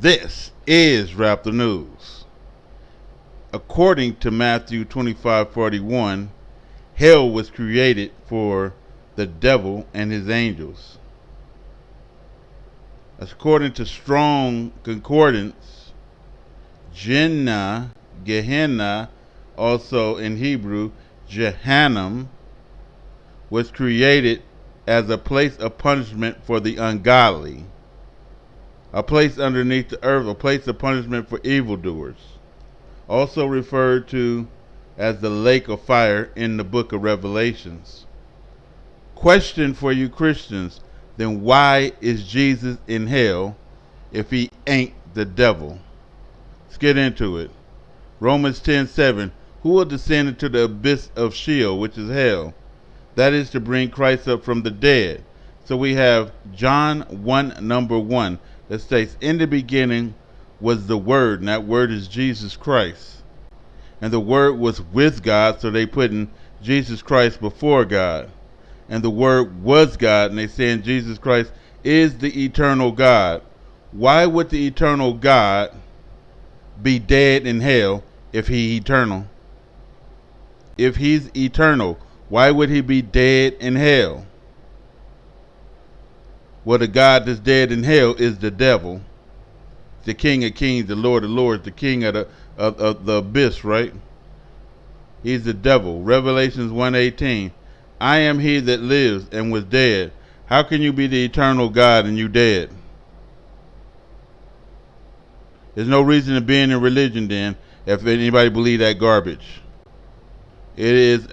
This is Rap the News. According to Matthew 25:41, hell was created for the devil and his angels. According to Strong Concordance, Gehenna, also in Hebrew, Jehannam, was created as a place of punishment for the ungodly, a place underneath the earth, a place of punishment for evildoers, also referred to as the lake of fire in the book of Revelations. Question for you Christians, then why is Jesus in hell if he ain't the devil? Let's get into it. Romans 10:7, who will descend into the abyss of Sheol, which is hell? That is to bring Christ up from the dead. So we have John 1:1 that states, in the beginning was the Word, and that Word is Jesus Christ. And the Word was with God, so they putting Jesus Christ before God. And the Word was God, and they saying Jesus Christ is the eternal God. Why would the eternal God be dead in hell if he's eternal? If he's eternal, why would he be dead in hell? Well, the God that's dead in hell is the devil, the King of Kings, the Lord of Lords, the King of the abyss, right? He's the devil. Revelations 1:18. I am he that lives and was dead. How can you be the eternal God and you dead? There's no reason to be in religion then if anybody believe that garbage. It is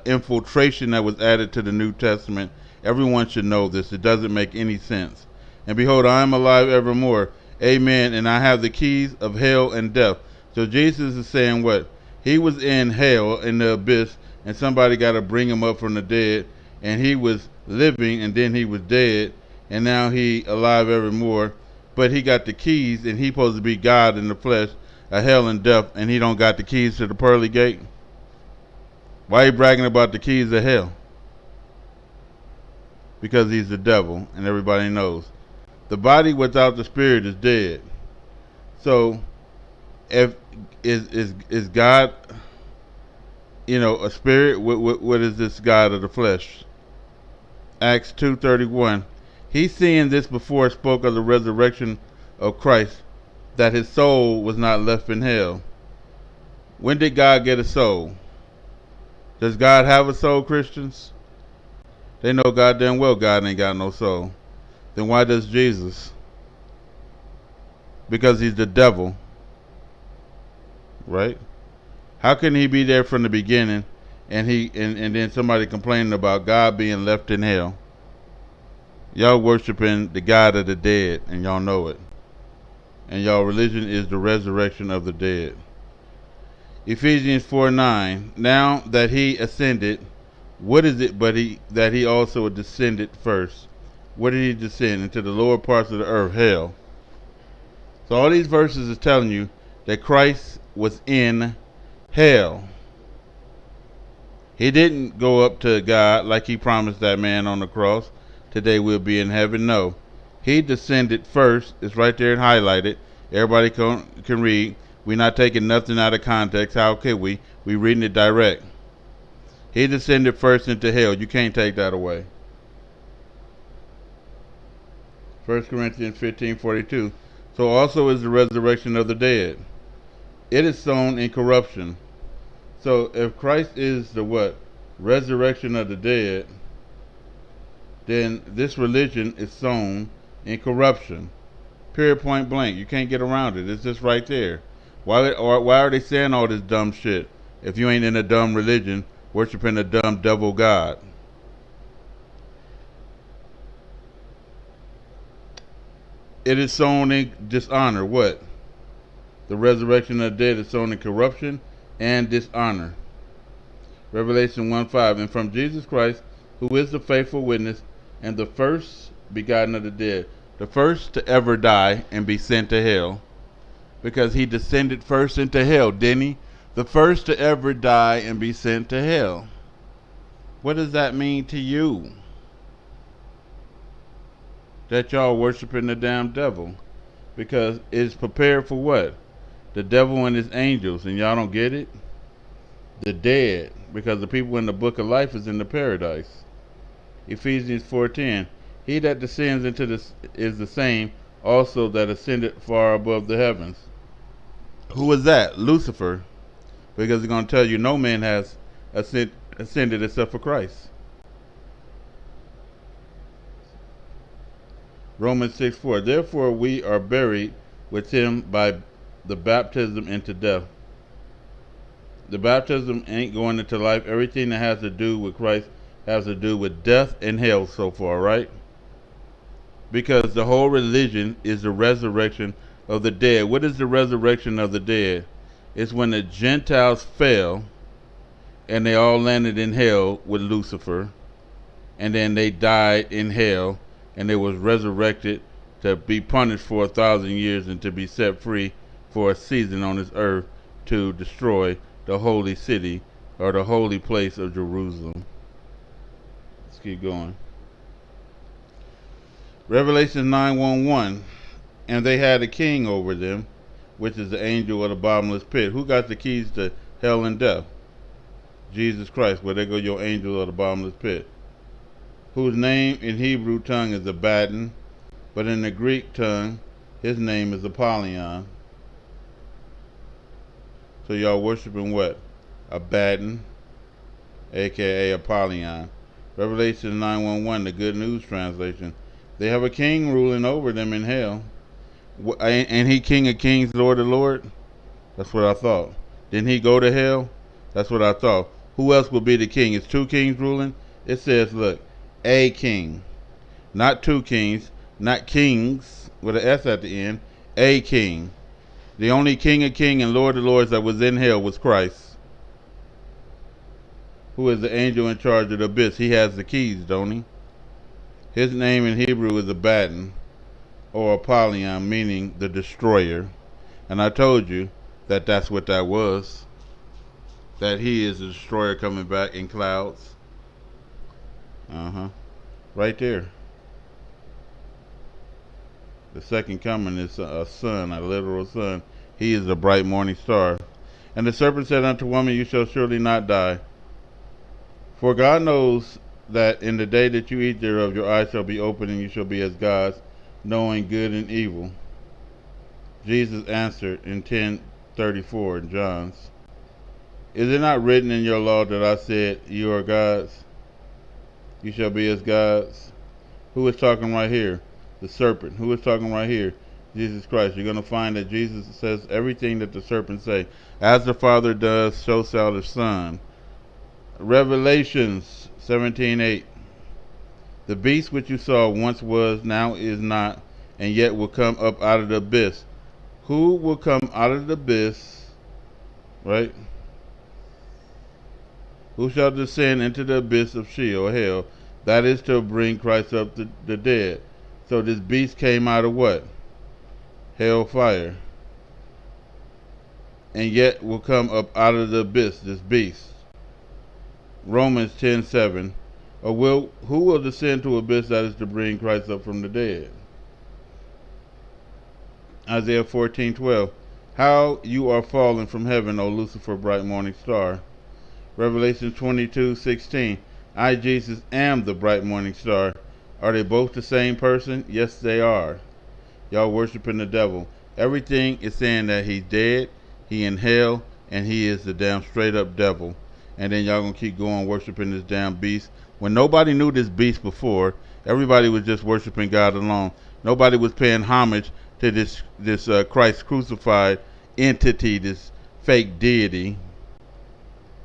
infiltration that was added to the New Testament. Everyone should know this. It doesn't make any sense. And behold, I am alive evermore. Amen. And I have the keys of hell and death. So Jesus is saying what? He was in hell, in the abyss, and somebody got to bring him up from the dead. And he was living, and then he was dead, and now he alive evermore. But he got the keys, and he supposed to be God in the flesh, of hell and death, and he don't got the keys to the pearly gate. Why are you bragging about the keys of hell? Because he's the devil, and everybody knows. The body without the spirit is dead. So, if is God, a spirit? What is this God of the flesh? Acts 2:31. He seeing this before spoke of the resurrection of Christ, that his soul was not left in hell. When did God get a soul? Does God have a soul, Christians? They know goddamn well God ain't got no soul. Then why does Jesus? Because he's the devil. Right? How can he be there from the beginning and then somebody complaining about God being left in hell? Y'all worshiping the God of the dead, and y'all know it. And y'all religion is the resurrection of the dead. Ephesians 4:9. Now that he ascended, what is it but that he also descended first? Where did he descend? Into the lower parts of the earth, hell. So all these verses is telling you that Christ was in hell. He didn't go up to God like he promised that man on the cross. Today we'll be in heaven. No. He descended first. It's right there and highlighted. Everybody can read. We're not taking nothing out of context. How could we? We're reading it direct. He descended first into hell. You can't take that away. 1 Corinthians 15:42. So also is the resurrection of the dead. It is sown in corruption. So if Christ is the what? Resurrection of the dead, then this religion is sown in corruption. Period, point blank. You can't get around it. It's just right there. Why are they saying all this dumb shit if you ain't in a dumb religion worshiping a dumb devil God? It is sown in dishonor. What? The resurrection of the dead is sown in corruption and dishonor. Revelation 1:5. And from Jesus Christ, who is the faithful witness and the first begotten of the dead, the first to ever die and be sent to hell, because he descended first into hell, didn't he? The first to ever die and be sent to hell. What does that mean to you? That y'all worshiping the damn devil. Because it's prepared for what? The devil and his angels, and y'all don't get it? The dead, because the people in the book of life is in the paradise. Ephesians 4:10. He that descends into this is the same also that ascended far above the heavens. Who was that? Lucifer. Because he's going to tell you no man has ascended except for Christ. Romans 6:4. Therefore we are buried with him by the baptism into death. The baptism ain't going into life. Everything that has to do with Christ has to do with death and hell so far, right? Because the whole religion is the resurrection of the dead. What is the resurrection of the dead? It's when the Gentiles fell and they all landed in hell with Lucifer, and then they died in hell, and they was resurrected to be punished for 1,000 years and to be set free for a season on this earth to destroy the holy city or the holy place of Jerusalem. Let's keep going. Revelation 9:1. And they had a king over them, which is the angel of the bottomless pit. Who got the keys to hell and death? Jesus Christ. Where they go your angel of the bottomless pit. Whose name in Hebrew tongue is Abaddon, but in the Greek tongue, his name is Apollyon. So y'all worshiping what? Abaddon, aka Apollyon. Revelation 9:1, the Good News translation. They have a king ruling over them in hell. Ain't he King of Kings, Lord of Lords? That's what I thought. Didn't he go to hell? That's what I thought. Who else would be the king? It's two kings ruling? It says, look, a king. Not two kings, not kings with an S at the end. A king. The only King of Kings and Lord of Lords that was in hell was Christ, who is the angel in charge of the abyss. He has the keys, don't he? His name in Hebrew is Abaddon, or Apollyon, meaning the destroyer. And I told you that that's what that was. That he is the destroyer coming back in clouds. Right there. The second coming is a sun, a literal sun. He is a bright morning star. And the serpent said unto woman, you shall surely not die. For God knows that in the day that you eat thereof, your eyes shall be opened, and you shall be as gods, knowing good and evil. Jesus answered in 10:34 in John's, is it not written in your law that I said, you are gods? You shall be as gods. Who is talking right here? The serpent. Who is talking right here? Jesus Christ. You're going to find that Jesus says everything that the serpent say. As the Father does, so shall the Son. Revelations 17:8. The beast which you saw once was, now is not, and yet will come up out of the abyss. Who will come out of the abyss? Right? Who shall descend into the abyss of Sheol, hell? That is to bring Christ up the dead. So this beast came out of what? Hell fire. And yet will come up out of the abyss, this beast. Romans 10:7. Or who will descend to abyss, that is to bring Christ up from the dead? Isaiah 14:12. How you are fallen from heaven, O Lucifer, bright morning star. Revelation 22:16. I, Jesus, am the bright morning star. Are they both the same person? Yes, they are. Y'all worshiping the devil. Everything is saying that he's dead, he in hell, and he is the damn straight up devil. And then y'all gonna keep going worshiping this damn beast. When nobody knew this beast before, everybody was just worshiping God alone. Nobody was paying homage to this Christ crucified entity, this fake deity.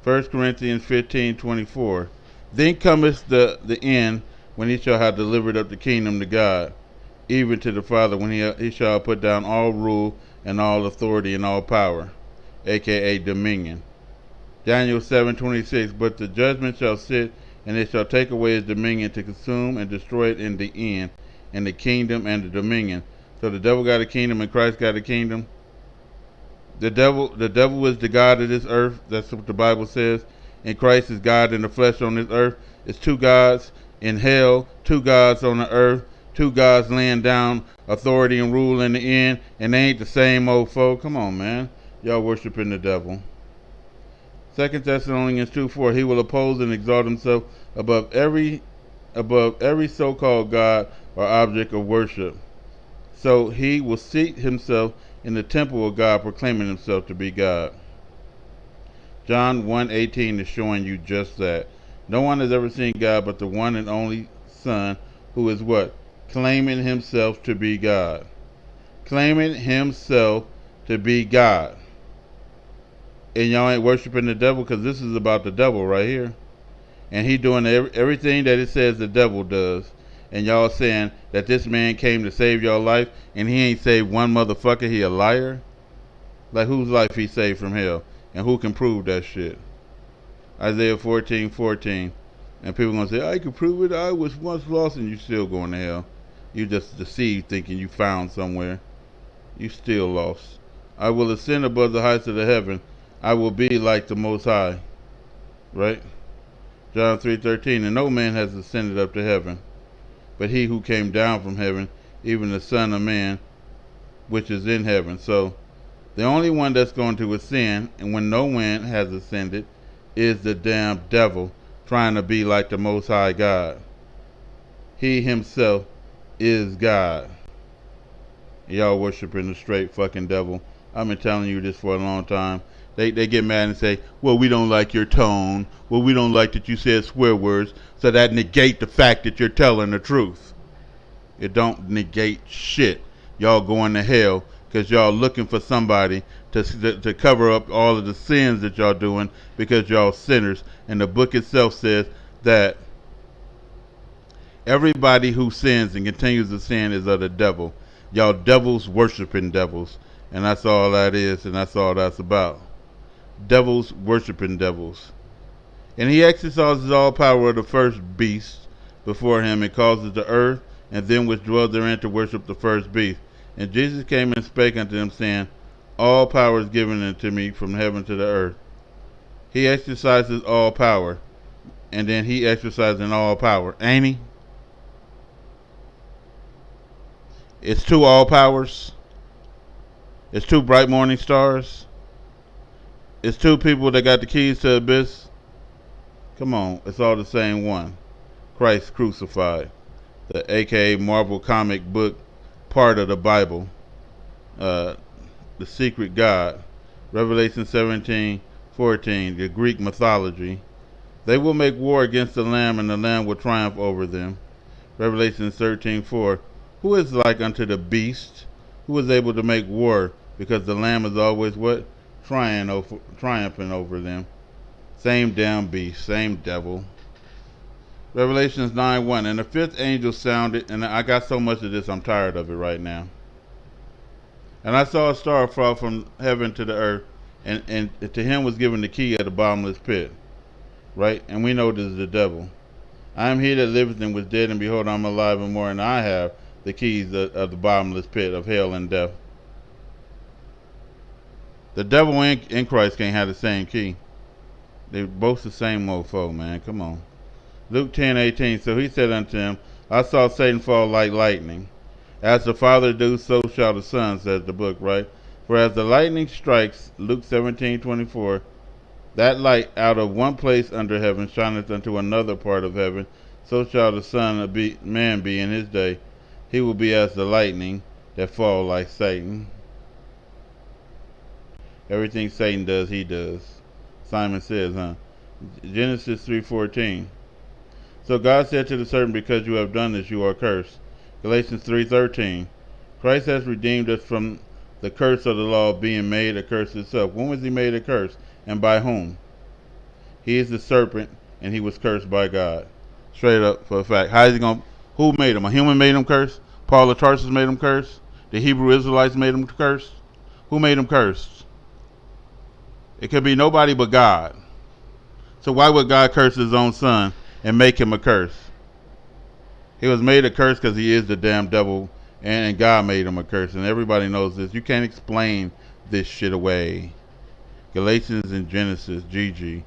1 Corinthians 15:24. Then cometh the end, when he shall have delivered up the kingdom to God, even to the Father, when he shall put down all rule and all authority and all power, aka dominion. Daniel 7:26. But the judgment shall sit, and it shall take away his dominion to consume and destroy it in the end, and the kingdom and the dominion. So the devil got a kingdom and Christ got a kingdom. The devil is the God of this earth. That's what the Bible says. And Christ is God in the flesh on this earth. It's two gods in hell, two gods on the earth. Two gods laying down authority and rule in the end, and they ain't the same old folk. Come on, man. Y'all worshiping the devil. 2 Thessalonians 2:4. He will oppose and exalt himself above every so-called God or object of worship. So he will seat himself in the temple of God, proclaiming himself to be God. John 1:18 is showing you just that. No one has ever seen God but the one and only Son, who is what? Claiming himself to be God. Claiming himself to be God. And y'all ain't worshiping the devil, because this is about the devil right here. And he doing everything that it says the devil does. And y'all saying that this man came to save your life, and he ain't saved one motherfucker. He a liar? Like, whose life he saved from hell? And who can prove that shit? Isaiah 14:14. And people gonna say, I can prove it. I was once lost, and you still going to hell. You just deceived, thinking you found somewhere. You still lost. I will ascend above the heights of the heaven. I will be like the Most High. Right? John 3:13. And no man has ascended up to heaven, but he who came down from heaven, even the Son of Man, which is in heaven. So, the only one that's going to ascend, and when no one has ascended, is the damn devil, trying to be like the Most High God. He himself is God. Y'all worshiping the straight fucking devil. I've been telling you this for a long time. They get mad and say, well, we don't like your tone. Well, we don't like that you said swear words. So that negate the fact that you're telling the truth. It don't negate shit. Y'all going to hell because y'all looking for somebody to cover up all of the sins that y'all doing, because y'all sinners. And the book itself says that everybody who sins and continues to sin is of the devil. Y'all devils worshiping devils. And that's all that is, and that's all that's about. Devils worshiping devils. And he exercises all power of the first beast before him, and causes the earth and them which dwell therein to worship the first beast. And Jesus came and spake unto them, saying, all power is given unto me from heaven to the earth. He exercises all power, and then he exercising all power, ain't he? It's two all powers. It's two bright morning stars. It's two people that got the keys to abyss. Come on, it's all the same one. Christ crucified. The aka Marvel comic book part of the Bible. The secret God. Revelation 17:14, the Greek mythology. They will make war against the Lamb, and the Lamb will triumph over them. Revelation 13:4. Who is like unto the beast? Who is able to make war? Because the Lamb is always what? Triumphing over them. Same damn beast, same devil. Revelations 9:1. And the fifth angel sounded, and I got so much of this, I'm tired of it right now. And I saw a star fall from heaven to the earth, and to him was given the key of the bottomless pit. Right? And we know this is the devil. I am he that liveth and was dead, and behold, I am alive and more, and I have the keys of the bottomless pit of hell and death. The devil and Christ can't have the same key. They're both the same mofo, man. Come on. Luke 10:18. So he said unto him, I saw Satan fall like lightning. As the Father do, so shall the Son, says the book, right? For as the lightning strikes, Luke 17:24, that light out of one place under heaven shineth unto another part of heaven, so shall the Son of Man be in his day. He will be as the lightning that fall like Satan. Everything Satan does, he does. Simon says, huh? Genesis 3:14. So God said to the serpent, because you have done this, you are cursed. Galatians 3:13. Christ has redeemed us from the curse of the law, being made a curse itself. When was he made a curse? And by whom? He is the serpent, and he was cursed by God. Straight up for a fact. How is he going? Who made him? A human made him curse? Paul of Tarsus made him curse? The Hebrew Israelites made him curse? Who made him cursed? It could be nobody but God. So why would God curse his own son and make him a curse? He was made a curse because he is the damn devil, and God made him a curse, and everybody knows this. You can't explain this shit away. Galatians and Genesis, GG.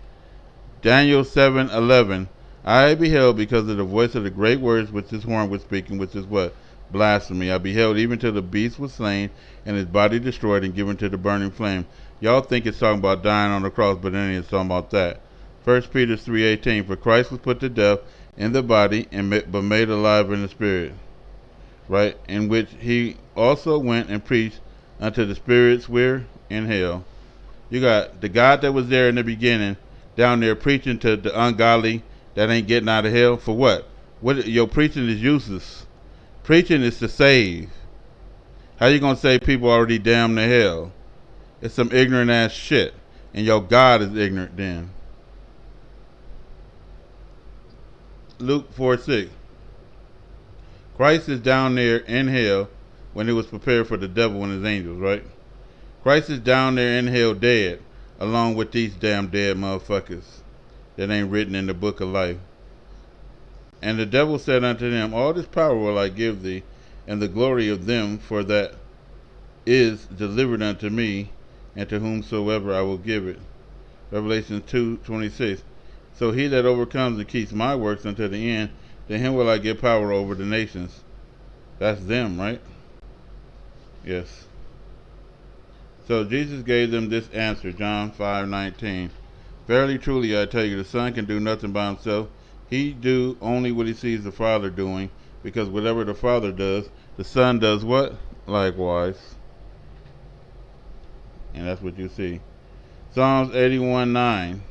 Daniel 7:11. I beheld because of the voice of the great words which this horn was speaking, which is what? Blasphemy. I beheld even till the beast was slain, and his body destroyed and given to the burning flame. Y'all think it's talking about dying on the cross, but it ain't talking about that. 1 Peter 3:18, for Christ was put to death in the body, but made alive in the spirit. Right? In which he also went and preached unto the spirits where? In hell. You got the God that was there in the beginning down there preaching to the ungodly that ain't getting out of hell. For what? Your preaching is useless. Preaching is to save. How you gonna say people already damned to hell? It's some ignorant ass shit. And your God is ignorant then. Luke 4:6. Christ is down there in hell when it was prepared for the devil and his angels, right? Christ is down there in hell dead, along with these damn dead motherfuckers that ain't written in the book of life. And the devil said unto them, all this power will I give thee, and the glory of them, for that is delivered unto me, and to whomsoever I will give it. Revelation 2:26. So he that overcomes and keeps my works unto the end, to him will I give power over the nations. That's them, right? Yes. So Jesus gave them this answer, John 5:19. Verily, truly, I tell you, the Son can do nothing by himself. He do only what he sees the Father doing, because whatever the Father does, the Son does what? Likewise. And that's what you see. Psalms 81:9.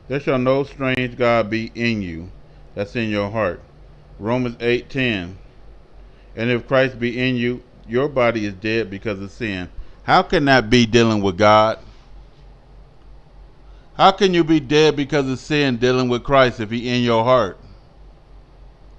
There shall no strange God be in you. That's in your heart. Romans 8:10. And if Christ be in you, your body is dead because of sin. How can that be dealing with God? How can you be dead because of sin dealing with Christ if he in your heart?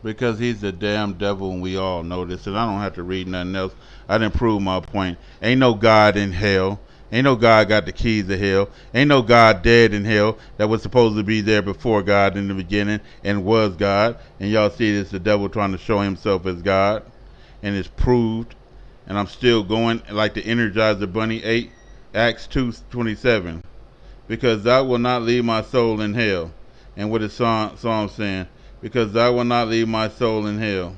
Because he's the damn devil, and we all know this, and I don't have to read nothing else. I didn't prove my point. Ain't no God in hell. Ain't no God got the keys to hell. Ain't no God dead in hell that was supposed to be there before God in the beginning and was God. And y'all see this, the devil trying to show himself as God. And it's proved. And I'm still going like the Energizer Bunny 8, Acts 2:27. Because thou wilt not leave my soul in hell. And what is Psalm saying? Because thou wilt not leave my soul in hell.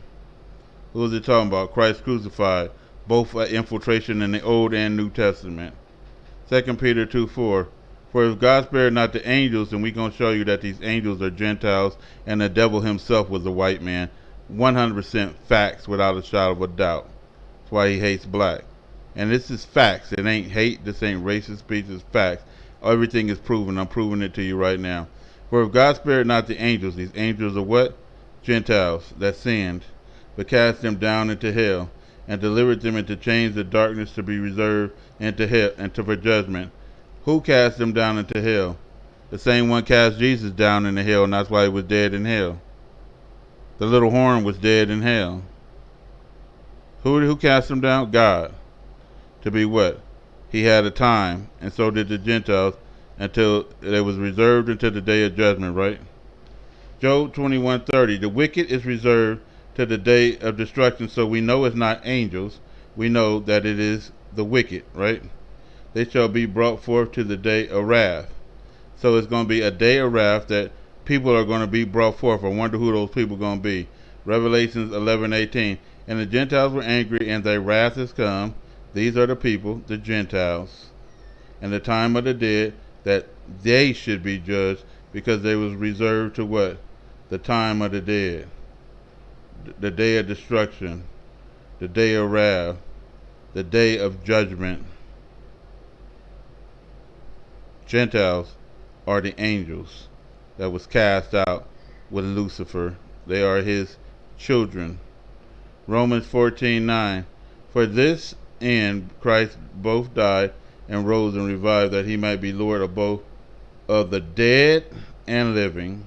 Who is it talking about? Christ crucified. Both infiltration in the Old and New Testament. 2 Peter 2:4. For if God spared not the angels, and we're going to show you that these angels are Gentiles, and the devil himself was a white man. 100% facts without a shadow of a doubt. That's why he hates black. And this is facts. It ain't hate. This ain't racist speech. It's facts. Everything is proven. I'm proving it to you right now. For if God spared not the angels, these angels are what? Gentiles that sinned, but cast them down into hell, and delivered them into chains of darkness to be reserved into hell, and for judgment. Who cast them down into hell? The same one cast Jesus down into hell, and that's why he was dead in hell. The little horn was dead in hell. Who cast him down? God. To be what? He had a time, and so did the Gentiles, until it was reserved until the day of judgment, right? Job 21:30. The wicked is reserved to the day of destruction, so we know it's not angels. We know that it is the wicked, right? They shall be brought forth to the day of wrath. So it's going to be a day of wrath that people are going to be brought forth. I wonder who those people are going to be. Revelations 11:18. And the Gentiles were angry, and their wrath is come. These are the people, the Gentiles. And the time of the dead, that they should be judged, because they was reserved to what? The time of the dead. The day of destruction. The day of wrath. The day of judgment. Gentiles are the angels that was cast out with Lucifer. They are his children. Romans 14:9. For this end Christ both died and rose and revived, that he might be Lord of both of the dead and living.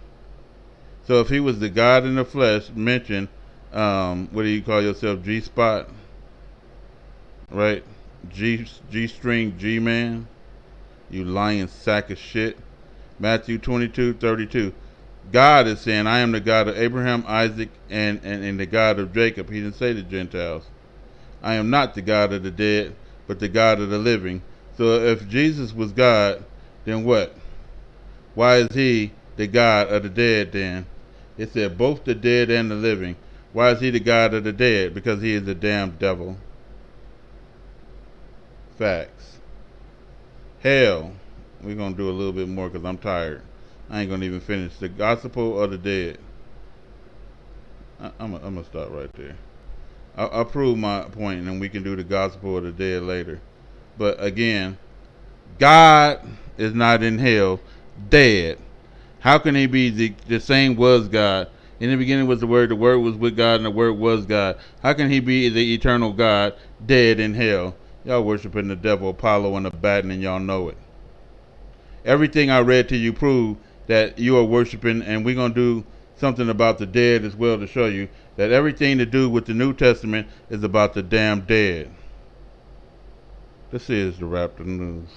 So if he was the God in the flesh mentioned, what do you call yourself? G-spot? Right? G-string G-man? You lying sack of shit. Matthew 22:32. God is saying, I am the God of Abraham, Isaac, and the God of Jacob. He didn't say the Gentiles. I am not the God of the dead, but the God of the living. So if Jesus was God, then what? Why is he the God of the dead then? It said both the dead and the living. Why is he the God of the dead? Because he is the damn devil. Facts. Hell. We're going to do a little bit more because I'm tired. I ain't going to even finish. The gospel of the dead. I'm going to stop right there. I'll prove my point, and then we can do the gospel of the dead later. But again, God is not in hell, dead. How can he be the same was God? In the beginning was the Word was with God, and the Word was God. How can he be the eternal God, dead in hell? Y'all worshiping the devil, Apollo, and Abaddon, and y'all know it. Everything I read to you prove that you are worshiping, and we're going to do something about the dead as well to show you that everything to do with the New Testament is about the damn dead. This is the Raptor News.